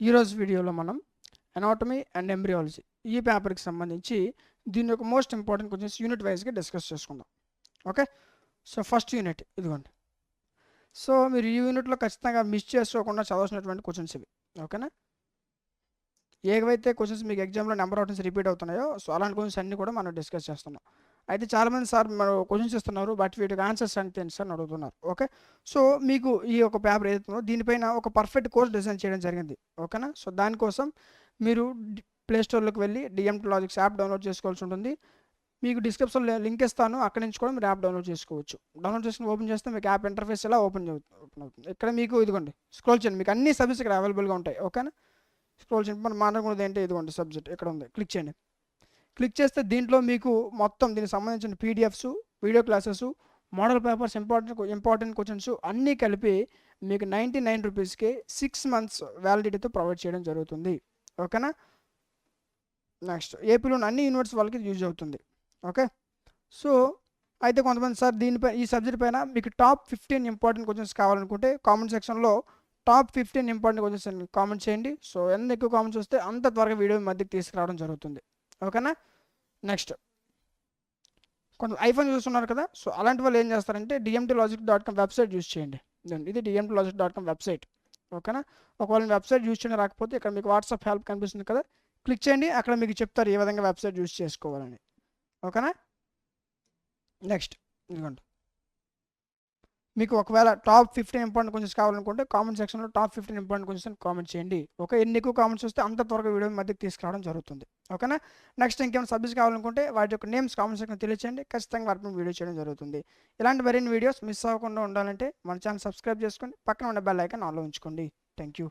ఈరోజు వీడియోలో మనం అనాటమీ అండ్ ఎంబ్రియాలజీ ఈ పేపర్కి సంబంధించి దీని యొక్క మోస్ట్ ఇంపార్టెంట్ క్వశ్చన్స్ యూనిట్ వైజ్గా డిస్కస్ చేసుకుందాం. ఓకే, సో ఫస్ట్ యూనిట్ ఇదిగోండి. సో మీరు ఈ యూనిట్లో ఖచ్చితంగా మిస్ చేసుకోకుండా చదవాల్సినటువంటి క్వశ్చన్స్ ఇవి. ఓకేనా, ఏవైతే క్వశ్చన్స్ మీకు ఎగ్జామ్లో నెంబర్ ఆఫ్ టైమ్స్ రిపీట్ అవుతున్నాయో సో అలాంటి క్వశ్చన్స్ అన్నీ కూడా మనం డిస్కస్ చేస్తున్నాం. అయితే చాలామంది సార్ మనం క్వశ్చన్స్ ఇస్తున్నారు బట్ వీటికి ఆన్సర్స్ అంటే సార్ అని అడుగుతున్నారు. ఓకే, సో మీకు ఈ ఒక పేపర్ ఏదైతుందో దీనిపైన ఒక పర్ఫెక్ట్ కోర్స్ డిజైన్ చేయడం జరిగింది. ఓకేనా, సో దానికోసం మీరు ప్లేస్టోర్లోకి వెళ్ళి డిఎంటీ లాజిక్స్ యాప్ డౌన్లోడ్ చేసుకోవాల్సి ఉంటుంది. మీకు డిస్క్రిప్షన్లో లింక్ ఇస్తాను, అక్కడ నుంచి కూడా మీరు యాప్ డౌన్లోడ్ చేసుకోవచ్చు. డౌన్లోడ్ చేసుకుని ఓపెన్ చేస్తే మీకు యాప్ ఇంటర్ఫేస్ ఎలా ఓపెన్ అవుతుంది. ఇక్కడ మీకు ఇదిగోండి స్క్రోల్ చేయండి, మీకు అన్ని సబ్జెక్ట్స్ ఇక్కడ అవైలబుల్గా ఉంటాయి. ఓకేనా, స్క్రోల్ చేయండి. మనం మాట్లాడుకున్నది ఏంటి, ఇదిగోండి సబ్జెక్ట్ ఇక్కడ ఉంది, క్లిక్ చేయండి. క్లిక్ చేస్తే దీంట్లో మీకు మొత్తం దీనికి సంబంధించిన PDFs, video classes, model papers, important questions అన్నీ కలిపి మీకు 99 రూపీస్కి 6 months వ్యాలిడిటీతో ప్రొవైడ్ చేయడం జరుగుతుంది. ఓకేనా, నెక్స్ట్ ఏపీలోని అన్ని యూనివర్సిటీ వాళ్ళకి యూజ్ అవుతుంది. ఓకే, సో అయితే కొంతమంది సార్ దీనిపై ఈ సబ్జెక్ట్ పైన మీకు టాప్ 15 ఇంపార్టెంట్ క్వశ్చన్స్ కావాలనుకుంటే కామెంట్ సెక్షన్లో టాప్ 15 ఇంపార్టెంట్ క్వశ్చన్స్ అని కామెంట్ చేయండి. సో ఎంత ఎక్కువ కామెంట్స్ వస్తే అంత త్వరగా వీడియో మధ్యకి తీసుకురావడం జరుగుతుంది. ఓకేనా, నెక్స్ట్ కొంచెం ఐఫోన్ చూస్తున్నారు కదా, సో అలాంటి వాళ్ళు ఏం చేస్తారంటే dmtlogic.com వెబ్సైట్ యూజ్ చేయండి. ఇది dmtlogic.com వెబ్సైట్. ఓకేనా, ఒకవేళ వెబ్సైట్ యూజ్ చేయడం రాకపోతే ఇక్కడ మీకు వాట్సాప్ హెల్ప్ కనిపిస్తుంది కదా, క్లిక్ చేయండి. అక్కడ మీకు చెప్తారు ఏ విధంగా వెబ్సైట్ యూజ్ చేసుకోవాలని. ఓకేనా, నెక్స్ట్ ఇదిగోండి, మీకు ఒకవేళ టాప్ 15 ఇంపార్టెంట్ క్వశ్చన్స్ కావాలనుకుంటే కామెంట్ సెక్షన్లో టాప్ 15 ఇంపార్టెంట్ క్వశ్చన్స్ అని కామెంట్ చేయండి. ఓకే, ఎన్ని ఎక్కువ కామెంట్స్ వస్తే అంత త్వరగా వీడియో మధ్యకి తీసుకురావడం జరుగుతుంది. ఓకేనా, నెక్స్ట్ ఇంకేమైనా సబ్జెక్ట్స్ కావాలనుకుంటే వాటి యొక్క నేమ్స్ కామెంట్ సెక్షన్ తెలియచేయండి, ఖచ్చితంగా వాటిని వీడియో చేయడం జరుగుతుంది. ఇలాంటి మరిన్ని వీడియోస్ మిస్ అవ్వకుండా ఉండాలంటే మన ఛానల్ సబ్స్క్రైబ్ చేసుకొని పక్కన ఉన్న బెల్ ఐకాన్ ఆన్లో ఉంచుకోండి. Thank you.